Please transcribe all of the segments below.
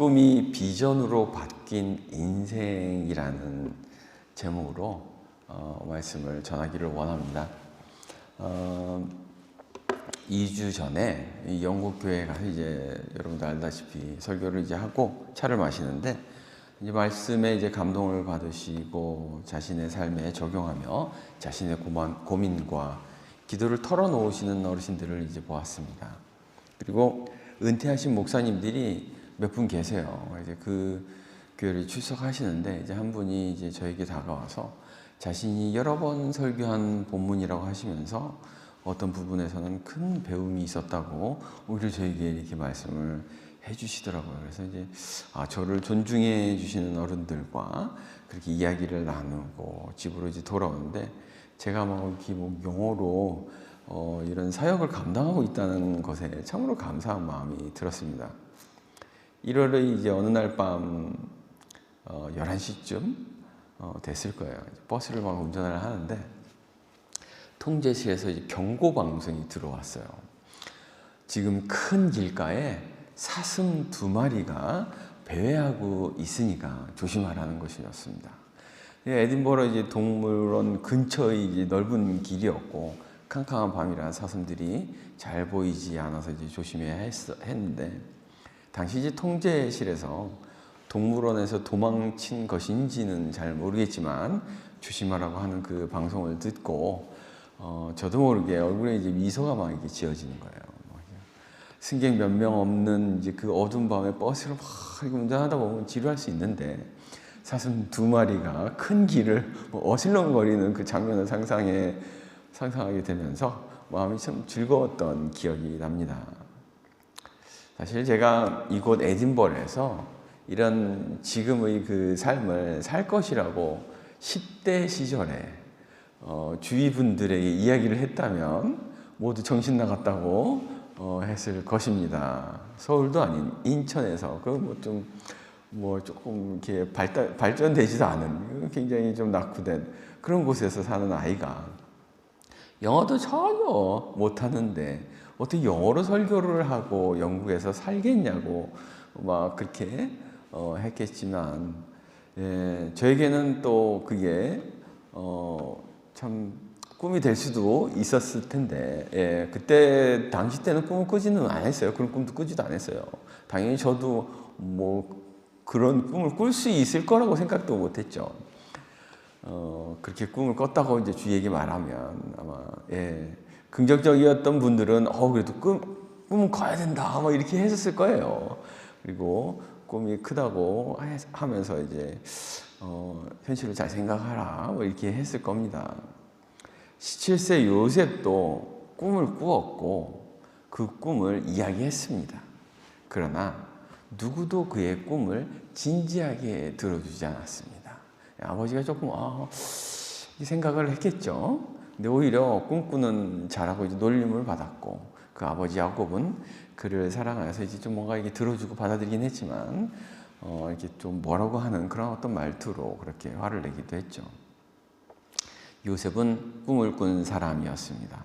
꿈이 비전으로 바뀐 인생이라는 제목으로 말씀을 전하기를 원합니다. 2주 전에 이 영국교회에 가서 이제 여러분들 알다시피 설교를 이제 하고 차를 마시는데 이제 말씀에 이제 감동을 받으시고 자신의 삶에 적용하며 자신의 고민과 기도를 털어놓으시는 어르신들을 이제 보았습니다. 그리고 은퇴하신 목사님들이 몇 분 계세요. 이제 그 교회를 출석하시는데 이제 한 분이 이제 저에게 다가와서 자신이 여러 번 설교한 본문이라고 하시면서 어떤 부분에서는 큰 배움이 있었다고 오히려 저에게 이렇게 말씀을 해주시더라고요. 그래서 이제 저를 존중해 주시는 어른들과 그렇게 이야기를 나누고 집으로 이제 돌아오는데 제가 이렇게 영어로 이런 사역을 감당하고 있다는 것에 참으로 감사한 마음이 들었습니다. 1월에 이제 어느 날 밤 11시쯤 됐을 거예요. 버스를 운전을 하는데 통제실에서 이제 경고 방송이 들어왔어요. 지금 큰 길가에 사슴 2마리가 배회하고 있으니까 조심하라는 것이었습니다. 에딘버러 이제 동물원 근처의 이제 넓은 길이었고 캄캄한 밤이라 사슴들이 잘 보이지 않아서 이제 조심해야 했는데 당시 이제 통제실에서 동물원에서 도망친 것인지는 잘 모르겠지만 조심하라고 하는 그 방송을 듣고 저도 모르게 얼굴에 이제 미소가 막 이렇게 지어지는 거예요. 승객 몇 명 없는 이제 그 어두운 밤에 버스를 막 이렇게 운전하다 보면 지루할 수 있는데 사슴 2마리가 큰 길을 어슬렁거리는 그 장면을 상상하게 되면서 마음이 참 즐거웠던 기억이 납니다. 사실 제가 이곳 에딘버러에서 이런 지금의 그 삶을 살 것이라고 10대 시절에 주위 분들에게 이야기를 했다면 모두 정신 나갔다고 했을 것입니다. 서울도 아닌 인천에서 조금 이렇게 발전되지도 않은 굉장히 좀 낙후된 그런 곳에서 사는 아이가 영어도 전혀 못하는데 어떻게 영어로 설교를 하고 영국에서 살겠냐고 막 그렇게 했겠지만 저에게는 또 그게 참 꿈이 될 수도 있었을 텐데 그때 당시 때는 꿈을 꾸지는 않았어요. 그런 꿈도 꾸지도 않았어요. 당연히 저도 그런 꿈을 꿀 수 있을 거라고 생각도 못했죠. 그렇게 꿈을 꿨다고 이제 주위에게 말하면 아마 긍정적이었던 분들은 그래도 꿈은 꿔야 된다 이렇게 했었을 거예요. 그리고 꿈이 크다고 하면서 이제 현실을 잘 생각하라 이렇게 했을 겁니다. 17세 요셉도 꿈을 꾸었고 그 꿈을 이야기했습니다. 그러나 누구도 그의 꿈을 진지하게 들어주지 않았습니다. 아버지가 조금 생각을 했겠죠. 근데 오히려 꿈꾸는 자라고 이제 놀림을 받았고 그 아버지 야곱은 그를 사랑해서 이제 좀 뭔가 이게 들어주고 받아들이긴 했지만 이렇게 좀 뭐라고 하는 그런 어떤 말투로 그렇게 화를 내기도 했죠. 요셉은 꿈을 꾼 사람이었습니다.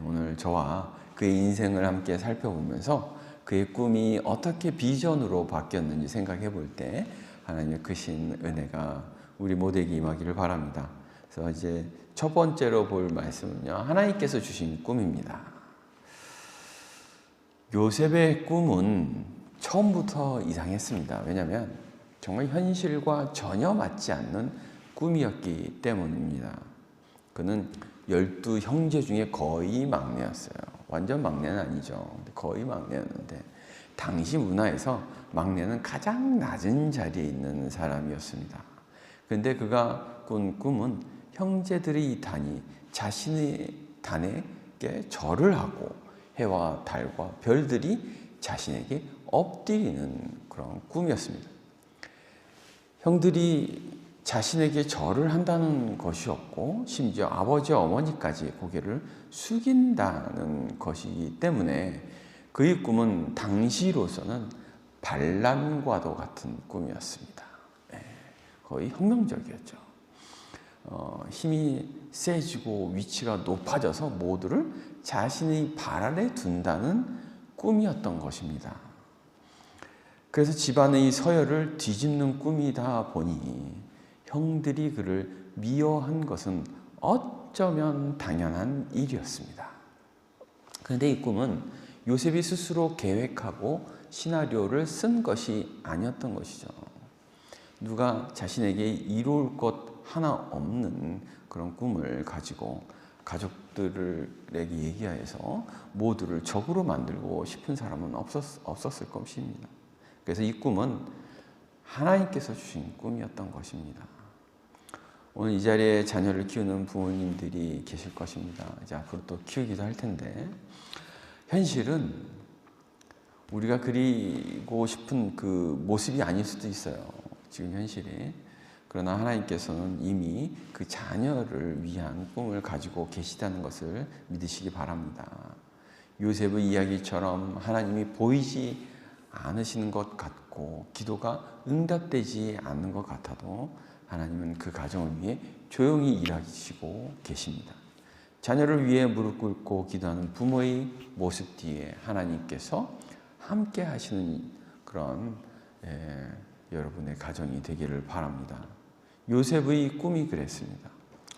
오늘 저와 그의 인생을 함께 살펴보면서 그의 꿈이 어떻게 비전으로 바뀌었는지 생각해 볼 때 하나님의 크신 은혜가 우리 모두에게 임하기를 바랍니다. 그래서 이제 첫 번째로 볼 말씀은요, 하나님께서 주신 꿈입니다. 요셉의 꿈은 처음부터 이상했습니다. 왜냐하면 정말 현실과 전혀 맞지 않는 꿈이었기 때문입니다. 그는 12 형제 중에 거의 막내였어요. 완전 막내는 아니죠. 거의 막내였는데 당시 문화에서 막내는 가장 낮은 자리에 있는 사람이었습니다. 그런데 그가 꾼 꿈은 형제들의 단이 자신의 단에게 절을 하고 해와 달과 별들이 자신에게 엎드리는 그런 꿈이었습니다. 형들이 자신에게 절을 한다는 것이었고 심지어 아버지와 어머니까지 고개를 숙인다는 것이기 때문에 그의 꿈은 당시로서는 반란과도 같은 꿈이었습니다. 거의 혁명적이었죠. 힘이 세지고 위치가 높아져서 모두를 자신의 발 아래 둔다는 꿈이었던 것입니다. 그래서 집안의 서열을 뒤집는 꿈이다 보니 형들이 그를 미워한 것은 어쩌면 당연한 일이었습니다. 그런데 이 꿈은 요셉이 스스로 계획하고 시나리오를 쓴 것이 아니었던 것이죠. 누가 자신에게 이룰 것 하나 없는 그런 꿈을 가지고 가족들에게 얘기하여서 모두를 적으로 만들고 싶은 사람은 없었을 것입니다. 그래서 이 꿈은 하나님께서 주신 꿈이었던 것입니다. 오늘 이 자리에 자녀를 키우는 부모님들이 계실 것입니다. 이제 앞으로 또 키우기도 할 텐데, 현실은 우리가 그리고 싶은 그 모습이 아닐 수도 있어요. 지금 현실이. 그러나 하나님께서는 이미 그 자녀를 위한 꿈을 가지고 계시다는 것을 믿으시기 바랍니다. 요셉의 이야기처럼 하나님이 보이지 않으시는 것 같고 기도가 응답되지 않는 것 같아도 하나님은 그 가정을 위해 조용히 일하시고 계십니다. 자녀를 위해 무릎 꿇고 기도하는 부모의 모습 뒤에 하나님께서 함께 하시는 그런 여러분의 가정이 되기를 바랍니다. 요셉의 꿈이 그랬습니다.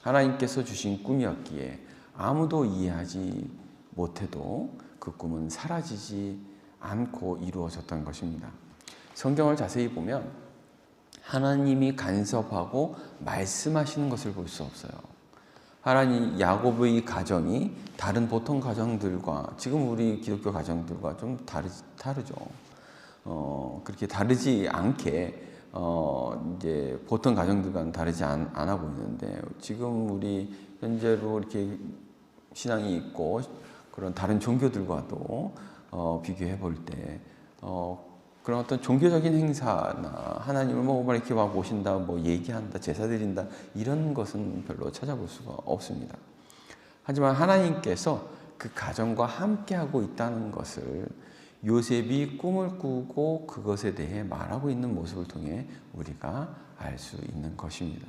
하나님께서 주신 꿈이었기에 아무도 이해하지 못해도 그 꿈은 사라지지 않고 이루어졌던 것입니다. 성경을 자세히 보면 하나님이 간섭하고 말씀하시는 것을 볼 수 없어요. 하나님 야곱의 가정이 다른 보통 가정들과 지금 우리 기독교 가정들과 좀 다르죠. 그렇게 다르지 않게 이제 보통 가정들과는 다르지 않아 보이는데 지금 우리 현재로 이렇게 신앙이 있고 그런 다른 종교들과도 비교해 볼 때 그런 어떤 종교적인 행사나 하나님을 뭐 이렇게 막 모신다, 뭐 얘기한다, 제사 드린다 이런 것은 별로 찾아볼 수가 없습니다. 하지만 하나님께서 그 가정과 함께하고 있다는 것을 요셉이 꿈을 꾸고 그것에 대해 말하고 있는 모습을 통해 우리가 알 수 있는 것입니다.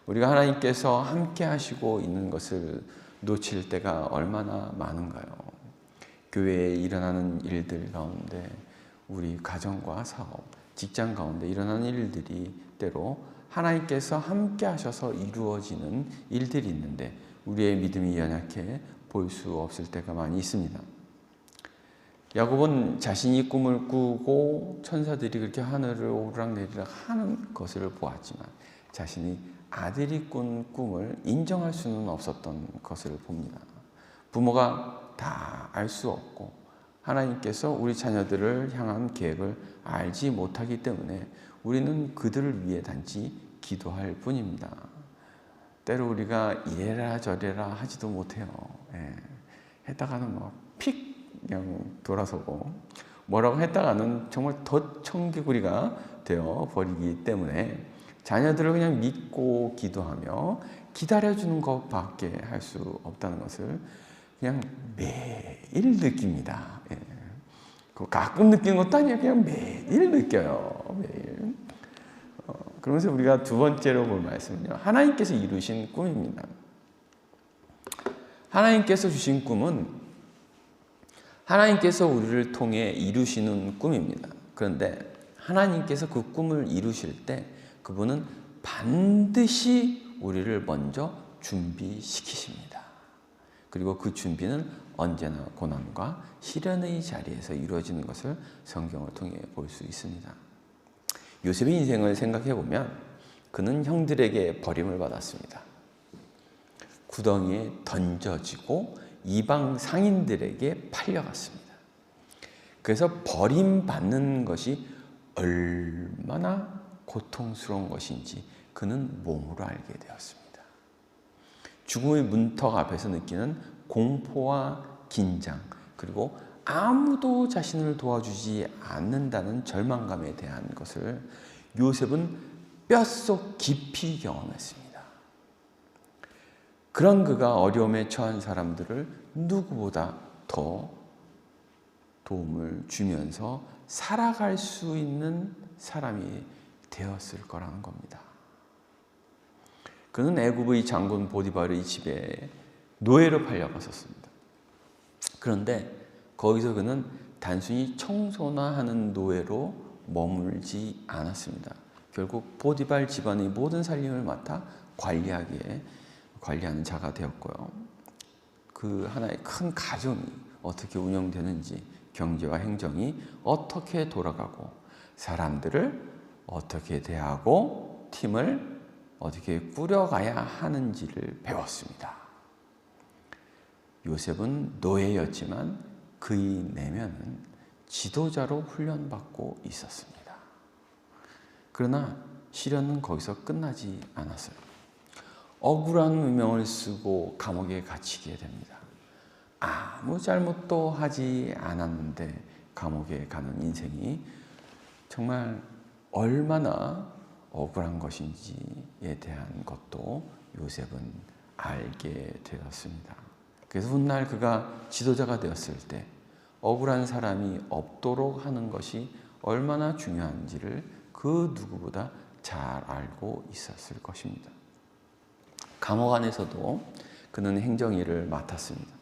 우리가 하나님께서 함께 하시고 있는 것을 놓칠 때가 얼마나 많은가요? 교회에 일어나는 일들 가운데 우리 가정과 사업, 직장 가운데 일어나는 일들이 때로 하나님께서 함께 하셔서 이루어지는 일들이 있는데 우리의 믿음이 연약해 볼 수 없을 때가 많이 있습니다. 야곱은 자신이 꿈을 꾸고 천사들이 그렇게 하늘을 오르락내리락 하는 것을 보았지만 자신이 아들이 꾼 꿈을 인정할 수는 없었던 것을 봅니다. 부모가 다 알 수 없고 하나님께서 우리 자녀들을 향한 계획을 알지 못하기 때문에 우리는 그들을 위해 단지 기도할 뿐입니다. 때로 우리가 이래라 저래라 하지도 못해요. 했다가는 픽 그냥 돌아서고 뭐라고 했다가는 정말 더 청개구리가 되어 버리기 때문에 자녀들을 그냥 믿고 기도하며 기다려주는 것밖에 할 수 없다는 것을 그냥 매일 느낍니다. 가끔 느끼는 것도 아니에요. 그냥 매일 느껴요. 매일. 그러면서 우리가 두 번째로 볼 말씀은요. 하나님께서 이루신 꿈입니다. 하나님께서 주신 꿈은 하나님께서 우리를 통해 이루시는 꿈입니다. 그런데 하나님께서 그 꿈을 이루실 때 그분은 반드시 우리를 먼저 준비시키십니다. 그리고 그 준비는 언제나 고난과 시련의 자리에서 이루어지는 것을 성경을 통해 볼 수 있습니다. 요셉의 인생을 생각해 보면 그는 형들에게 버림을 받았습니다. 구덩이에 던져지고 이방 상인들에게 팔려갔습니다. 그래서 버림받는 것이 얼마나 고통스러운 것인지 그는 몸으로 알게 되었습니다. 죽음의 문턱 앞에서 느끼는 공포와 긴장, 그리고 아무도 자신을 도와주지 않는다는 절망감에 대한 것을 요셉은 뼛속 깊이 경험했습니다. 그런 그가 어려움에 처한 사람들을 누구보다 더 도움을 주면서 살아갈 수 있는 사람이 되었을 거라는 겁니다. 그는 애굽의 장군 보디발의 집에 노예로 팔려갔었습니다. 그런데 거기서 그는 단순히 청소나 하는 노예로 머물지 않았습니다. 결국 보디발 집안의 모든 살림을 맡아 관리하는 자가 되었고요. 그 하나의 큰 가정이 어떻게 운영되는지, 경제와 행정이 어떻게 돌아가고, 사람들을 어떻게 대하고, 팀을 어떻게 꾸려가야 하는지를 배웠습니다. 요셉은 노예였지만 그의 내면은 지도자로 훈련받고 있었습니다. 그러나 시련은 거기서 끝나지 않았어요. 억울한 누명을 쓰고 감옥에 갇히게 됩니다. 아무 잘못도 하지 않았는데 감옥에 가는 인생이 정말 얼마나 억울한 것인지에 대한 것도 요셉은 알게 되었습니다. 그래서 훗날 그가 지도자가 되었을 때 억울한 사람이 없도록 하는 것이 얼마나 중요한지를 그 누구보다 잘 알고 있었을 것입니다. 감옥 안에서도 그는 행정일을 맡았습니다.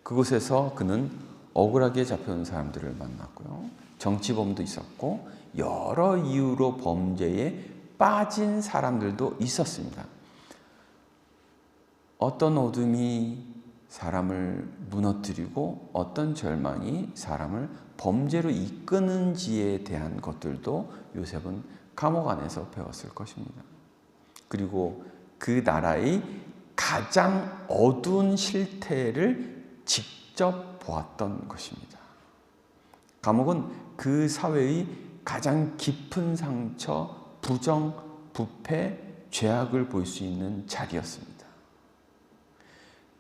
그곳에서 그는 억울하게 잡혀온 사람들을 만났고요. 정치범도 있었고 여러 이유로 범죄에 빠진 사람들도 있었습니다. 어떤 어둠이 사람을 무너뜨리고 어떤 절망이 사람을 범죄로 이끄는지에 대한 것들도 요셉은 감옥 안에서 배웠을 것입니다. 그리고 그 나라의 가장 어두운 실태를 직접 보았던 것입니다. 감옥은 그 사회의 가장 깊은 상처, 부정, 부패, 죄악을 볼 수 있는 자리였습니다.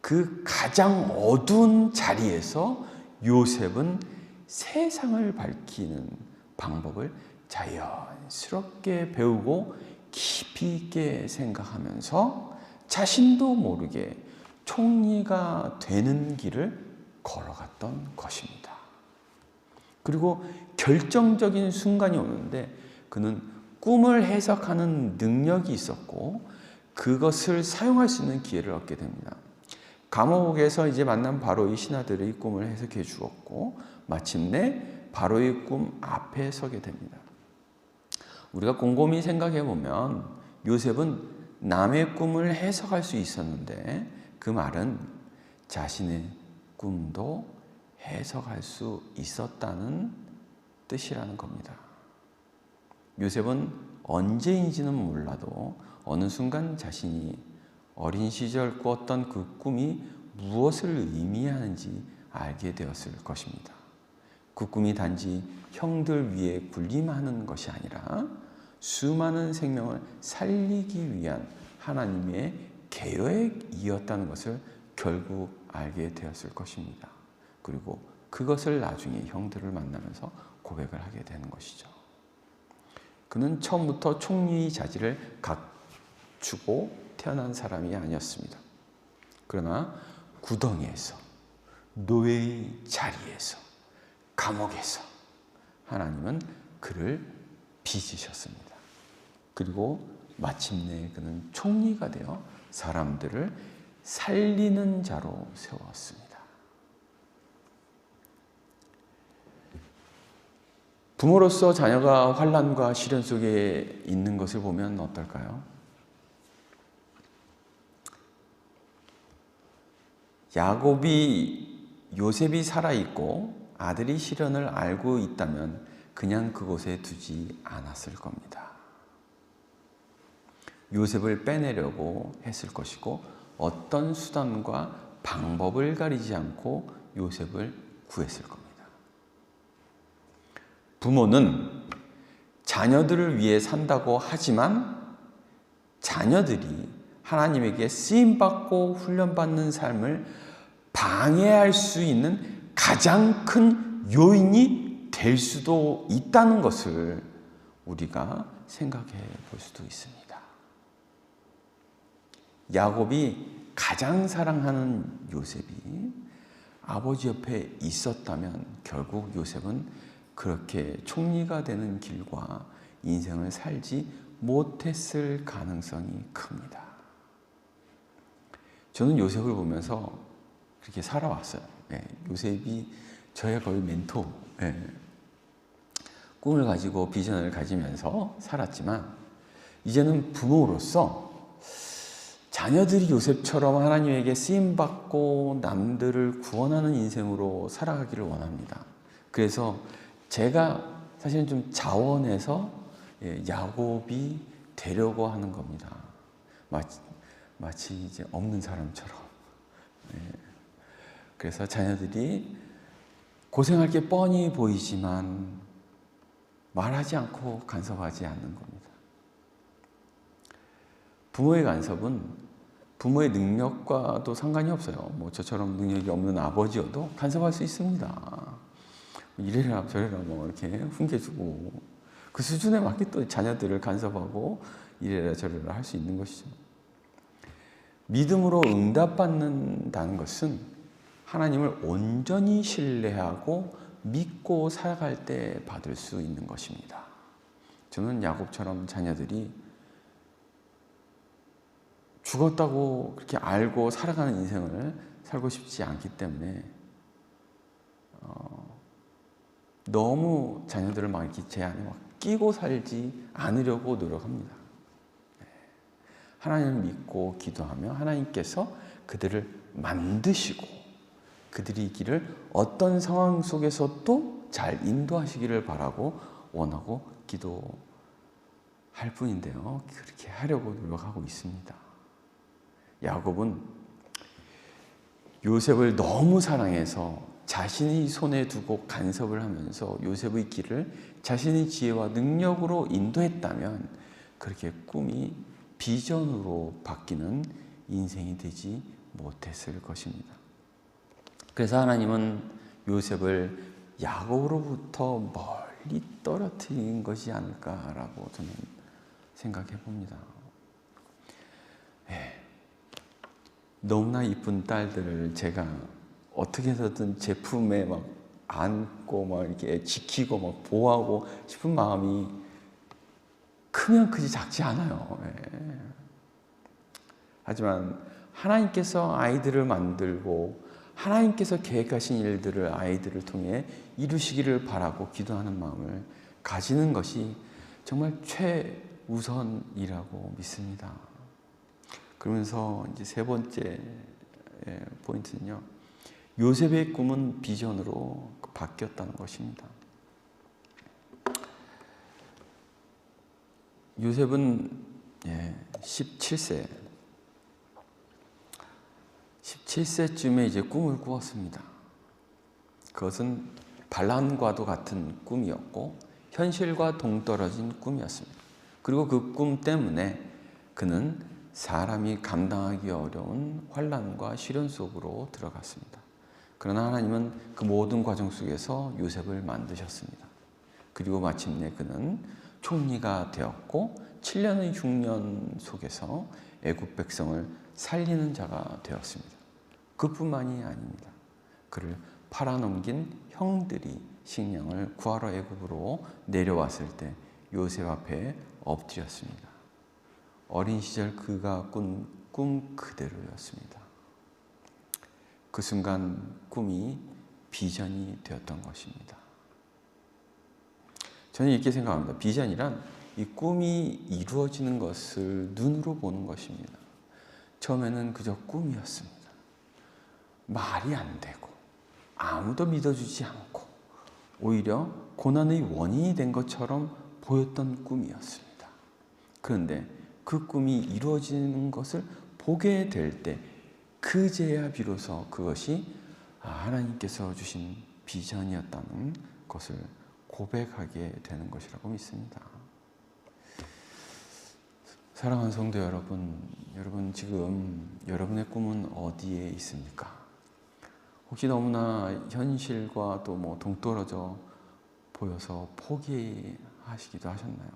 그 가장 어두운 자리에서 요셉은 세상을 밝히는 방법을 자연스럽게 배우고 깊이 있게 생각하면서 자신도 모르게 총리가 되는 길을 걸어갔던 것입니다. 그리고 결정적인 순간이 오는데 그는 꿈을 해석하는 능력이 있었고 그것을 사용할 수 있는 기회를 얻게 됩니다. 감옥에서 이제 만난 바로의 신하들의 꿈을 해석해 주었고 마침내 바로의 꿈 앞에 서게 됩니다. 우리가 곰곰이 생각해 보면 요셉은 남의 꿈을 해석할 수 있었는데 그 말은 자신의 꿈도 해석할 수 있었다는 뜻이라는 겁니다. 요셉은 언제인지는 몰라도 어느 순간 자신이 어린 시절 꾸었던 그 꿈이 무엇을 의미하는지 알게 되었을 것입니다. 그 꿈이 단지 형들 위에 군림하는 것이 아니라 수많은 생명을 살리기 위한 하나님의 계획이었다는 것을 결국 알게 되었을 것입니다. 그리고 그것을 나중에 형들을 만나면서 고백을 하게 되는 것이죠. 그는 처음부터 총리의 자질을 갖추고 태어난 사람이 아니었습니다. 그러나 구덩이에서, 노예의 자리에서, 감옥에서 하나님은 그를 빚으셨습니다. 그리고 마침내 그는 총리가 되어 사람들을 살리는 자로 세웠습니다. 부모로서 자녀가 환난과 시련 속에 있는 것을 보면 어떨까요? 요셉이 살아있고 아들이 시련을 알고 있다면 그냥 그곳에 두지 않았을 겁니다. 요셉을 빼내려고 했을 것이고 어떤 수단과 방법을 가리지 않고 요셉을 구했을 겁니다. 부모는 자녀들을 위해 산다고 하지만 자녀들이 하나님에게 쓰임받고 훈련받는 삶을 방해할 수 있는 가장 큰 요인이 될 수도 있다는 것을 우리가 생각해 볼 수도 있습니다. 야곱이 가장 사랑하는 요셉이 아버지 옆에 있었다면 결국 요셉은 그렇게 총리가 되는 길과 인생을 살지 못했을 가능성이 큽니다. 저는 요셉을 보면서 그렇게 살아왔어요. 요셉이 저의 거의 멘토. 꿈을 가지고 비전을 가지면서 살았지만 이제는 부모로서 자녀들이 요셉처럼 하나님에게 쓰임받고 남들을 구원하는 인생으로 살아가기를 원합니다. 그래서 제가 사실은 좀 자원해서 야곱이 되려고 하는 겁니다. 마치 이제 없는 사람처럼. 그래서 자녀들이 고생할 게 뻔히 보이지만 말하지 않고 간섭하지 않는 겁니다. 부모의 간섭은 부모의 능력과도 상관이 없어요. 뭐 저처럼 능력이 없는 아버지여도 간섭할 수 있습니다. 이래라 저래라 뭐 이렇게 훈계주고 그 수준에 맞게 또 자녀들을 간섭하고 이래라 저래라 할 수 있는 것이죠. 믿음으로 응답받는다는 것은 하나님을 온전히 신뢰하고 믿고 살아갈 때 받을 수 있는 것입니다. 저는 야곱처럼 자녀들이 죽었다고 그렇게 알고 살아가는 인생을 살고 싶지 않기 때문에 너무 자녀들을 막 이렇게 제 안에 막 끼고 살지 않으려고 노력합니다. 하나님을 믿고 기도하며 하나님께서 그들을 만드시고 그들이 길을 어떤 상황 속에서도 잘 인도하시기를 바라고 원하고 기도할 뿐인데요. 그렇게 하려고 노력하고 있습니다. 야곱은 요셉을 너무 사랑해서 자신의 손에 두고 간섭을 하면서 요셉의 길을 자신의 지혜와 능력으로 인도했다면 그렇게 꿈이 비전으로 바뀌는 인생이 되지 못했을 것입니다. 그래서 하나님은 요셉을 야곱으로부터 멀리 떨어뜨린 것이 아닐까라고 저는 생각해 봅니다. 너무나 이쁜 딸들을 제가 어떻게 해서든 제 품에 막 안고 막 이렇게 지키고 막 보호하고 싶은 마음이 크면 크지 작지 않아요. 하지만 하나님께서 아이들을 만들고 하나님께서 계획하신 일들을 아이들을 통해 이루시기를 바라고 기도하는 마음을 가지는 것이 정말 최우선이라고 믿습니다. 그러면서 이제 세 번째 포인트는요. 요셉의 꿈은 비전으로 바뀌었다는 것입니다. 요셉은 17세쯤에 이제 꿈을 꾸었습니다. 그것은 반란과도 같은 꿈이었고 현실과 동떨어진 꿈이었습니다. 그리고 그 꿈 때문에 그는 사람이 감당하기 어려운 환난과 시련 속으로 들어갔습니다. 그러나 하나님은 그 모든 과정 속에서 요셉을 만드셨습니다. 그리고 마침내 그는 총리가 되었고 7년의 흉년 속에서 애굽 백성을 살리는 자가 되었습니다. 그뿐만이 아닙니다. 그를 팔아넘긴 형들이 식량을 구하러 애굽으로 내려왔을 때 요셉 앞에 엎드렸습니다. 어린 시절 그가 꾼 꿈 그대로였습니다. 그 순간 꿈이 비전이 되었던 것입니다. 저는 이렇게 생각합니다. 비전이란 이 꿈이 이루어지는 것을 눈으로 보는 것입니다. 처음에는 그저 꿈이었습니다. 말이 안 되고 아무도 믿어주지 않고 오히려 고난의 원인이 된 것처럼 보였던 꿈이었습니다. 그런데 그 꿈이 이루어지는 것을 보게 될 때 그제야 비로소 그것이 하나님께서 주신 비전이었다는 것을 고백하게 되는 것이라고 믿습니다. 사랑하는 성도 여러분, 여러분 지금 여러분의 꿈은 어디에 있습니까? 혹시 너무나 현실과 또 뭐 동떨어져 보여서 포기하시기도 하셨나요?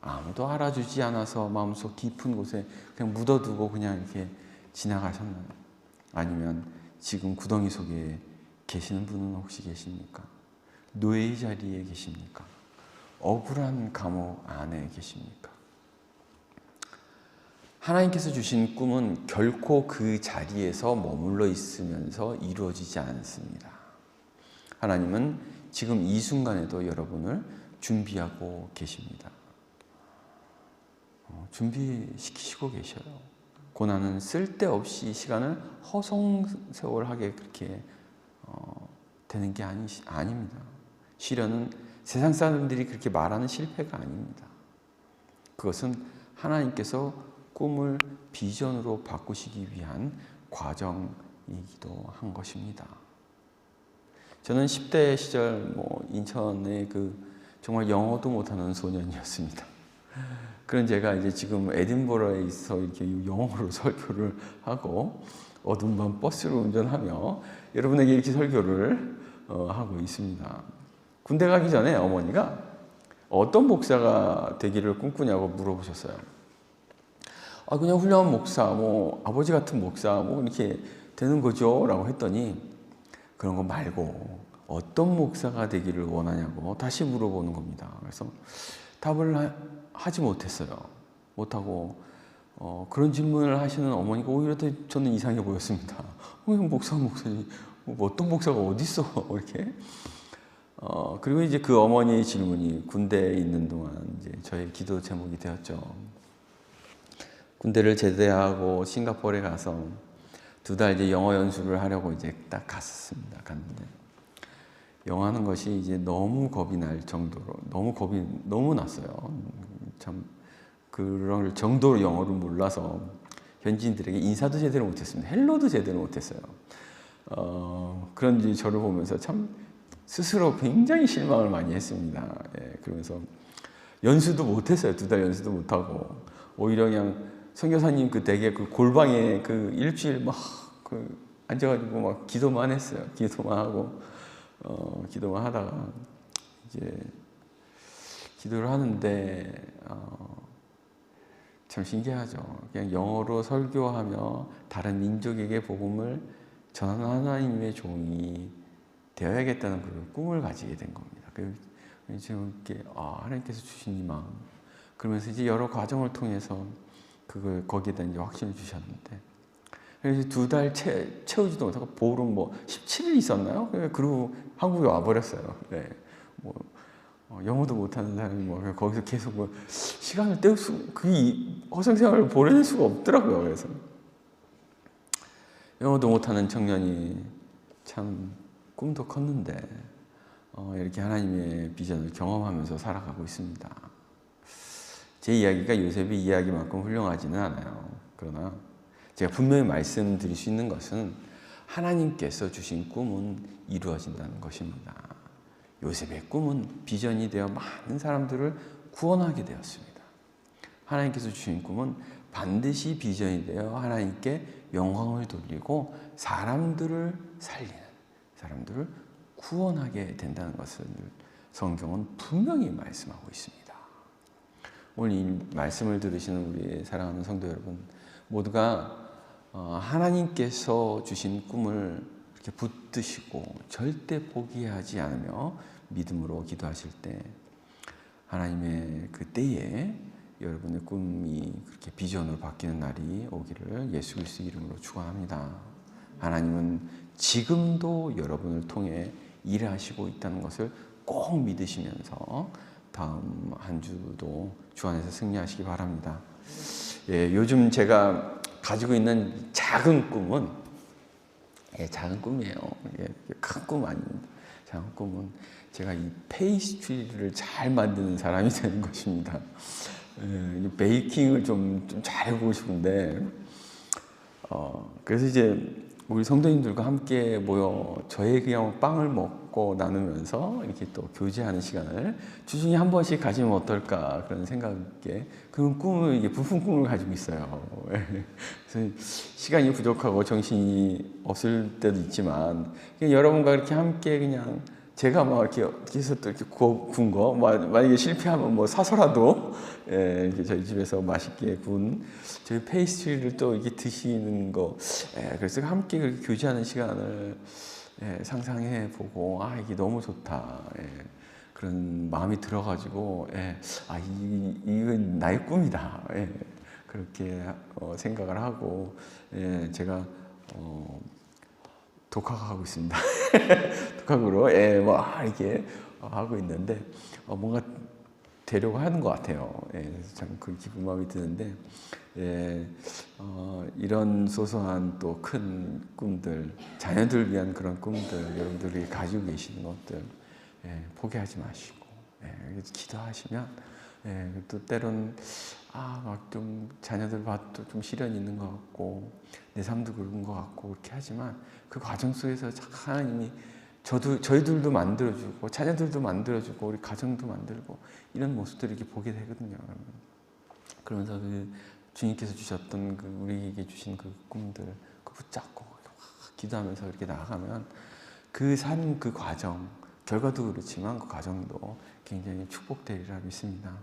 아무도 알아주지 않아서 마음속 깊은 곳에 그냥 묻어두고 그냥 이렇게 지나가셨나요? 아니면 지금 구덩이 속에 계시는 분은 혹시 계십니까? 노예의 자리에 계십니까? 억울한 감옥 안에 계십니까? 하나님께서 주신 꿈은 결코 그 자리에서 머물러 있으면서 이루어지지 않습니다. 하나님은 지금 이 순간에도 여러분을 준비하고 계십니다. 준비시키시고 계셔요. 고난은 쓸데없이 시간을 허송세월하게 그렇게 되는 게 아닙니다. 시련은 세상 사람들이 그렇게 말하는 실패가 아닙니다. 그것은 하나님께서 꿈을 비전으로 바꾸시기 위한 과정이기도 한 것입니다. 저는 10대 시절 인천의 정말 영어도 못하는 소년이었습니다. 그런 제가 이제 지금 에딘버러에 있어 이렇게 영어로 설교를 하고 어두운 밤 버스를 운전하며 여러분에게 이렇게 설교를 하고 있습니다. 군대 가기 전에 어머니가 어떤 목사가 되기를 꿈꾸냐고 물어보셨어요. 그냥 훌륭한 목사, 아버지 같은 목사, 이렇게 되는 거죠. 라고 했더니 그런 거 말고 어떤 목사가 되기를 원하냐고 다시 물어보는 겁니다. 그래서 답을 하지 못했어요. 못하고, 그런 질문을 하시는 어머니가 오히려 더 저는 이상해 보였습니다. 목사님, 어떤 목사가 어딨어? 이렇게. 그리고 이제 그 어머니의 질문이 군대에 있는 동안 이제 저의 기도 제목이 되었죠. 군대를 제대하고 싱가포르에 가서 2달 이제 영어 연수를 하려고 이제 딱 갔습니다. 갔는데 영어 하는 것이 이제 너무 겁이 날 정도로 겁이 너무 났어요. 참 그런 정도로 영어를 몰라서 현지인들에게 인사도 제대로 못했습니다. 헬로도 제대로 못했어요. 그런지 저를 보면서 참 스스로 굉장히 실망을 많이 했습니다. 그러면서 연수도 못했어요. 2달 연수도 못하고 오히려 그냥 선교사님 댁에 골방에 일주일 앉아가지고 막 기도만 했어요. 기도만 하고 기도만 하다가 이제 기도를 하는데 참 신기하죠. 그냥 영어로 설교하며 다른 민족에게 복음을 전하는 하나님의 종이 되어야겠다는 그 꿈을 가지게 된 겁니다. 지금 이렇게 하나님께서 주신 이 마음. 그러면서 이제 여러 과정을 통해서 거기에다 이제 확신을 주셨는데, 그래서 2달 채우지도 못하고 보름 17일 있었나요? 그리고 한국에 와버렸어요. 네. 영어도 못하는 사람이 거기서 계속 시간을 때울 허송 생활을 보낼 수가 없더라고요. 그래서 영어도 못하는 청년이 참 꿈도 컸는데 이렇게 하나님의 비전을 경험하면서 살아가고 있습니다. 제 이야기가 요셉의 이야기만큼 훌륭하지는 않아요. 그러나 제가 분명히 말씀드릴 수 있는 것은 하나님께서 주신 꿈은 이루어진다는 것입니다. 요셉의 꿈은 비전이 되어 많은 사람들을 구원하게 되었습니다. 하나님께서 주신 꿈은 반드시 비전이 되어 하나님께 영광을 돌리고 사람들을 살리는, 사람들을 구원하게 된다는 것을 성경은 분명히 말씀하고 있습니다. 오늘 이 말씀을 들으시는 우리 사랑하는 성도 여러분, 모두가 하나님께서 주신 꿈을 이렇게 붙드시고 절대 포기하지 않으며 믿음으로 기도하실 때 하나님의 그 때에 여러분의 꿈이 그렇게 비전으로 바뀌는 날이 오기를 예수 그리스도 이름으로 축원합니다. 하나님은 지금도 여러분을 통해 일하시고 있다는 것을 꼭 믿으시면서 다음 한 주도 주 안에서 승리하시기 바랍니다. 요즘 제가 가지고 있는 작은 꿈은 작은 꿈이에요. 큰 꿈 아닙니다. 작은 꿈은 제가 이 페이스트리를 잘 만드는 사람이 되는 것입니다. 베이킹을 좀 잘해보고 싶은데 그래서 이제 우리 성도님들과 함께 모여 저의 그냥 빵을 먹고 나누면서 이렇게 또 교제하는 시간을 주중에 한 번씩 가지면 어떨까 그런 생각에 그런 꿈을 이게 부푼 꿈을 가지고 있어요. 그래서 시간이 부족하고 정신이 없을 때도 있지만 그냥 여러분과 이렇게 함께 그냥 제가 막 이렇게 해서 또 이렇게 구운 거 만약에 실패하면 사서라도 이렇게 저희 집에서 맛있게 구운 저희 페이스트리를 또 이렇게 드시는 거 그래서 함께 그렇게 교제하는 시간을 상상해 보고 이게 너무 좋다 그런 마음이 들어가지고 이건 나의 꿈이다 그렇게 생각을 하고 제가 독학하고 있습니다. 독학으로 예, 뭐 이렇게 하고 있는데 뭔가 되려고 하는 것 같아요. 예, 참 그 기쁜 마음이 드는데 예, 이런 소소한 또 큰 꿈들, 자녀들 위한 그런 꿈들 여러분들이 가지고 계시는 것들 예, 포기하지 마시고 예, 기도하시면 예, 또 때론 막 좀 자녀들 봐도 좀 시련이 있는 것 같고 내 삶도 그런 것 같고 그렇게 하지만 그 과정 속에서 하나님이 저희들도 만들어주고 자녀들도 만들어주고 우리 가정도 만들고 이런 모습들을 이렇게 보게 되거든요. 그러면서 그 주님께서 주셨던 그 우리에게 주신 그 꿈들 그 붙잡고 기도하면서 이렇게 나아가면 그 삶 그 과정 결과도 그렇지만 그 과정도 굉장히 축복되리라 믿습니다.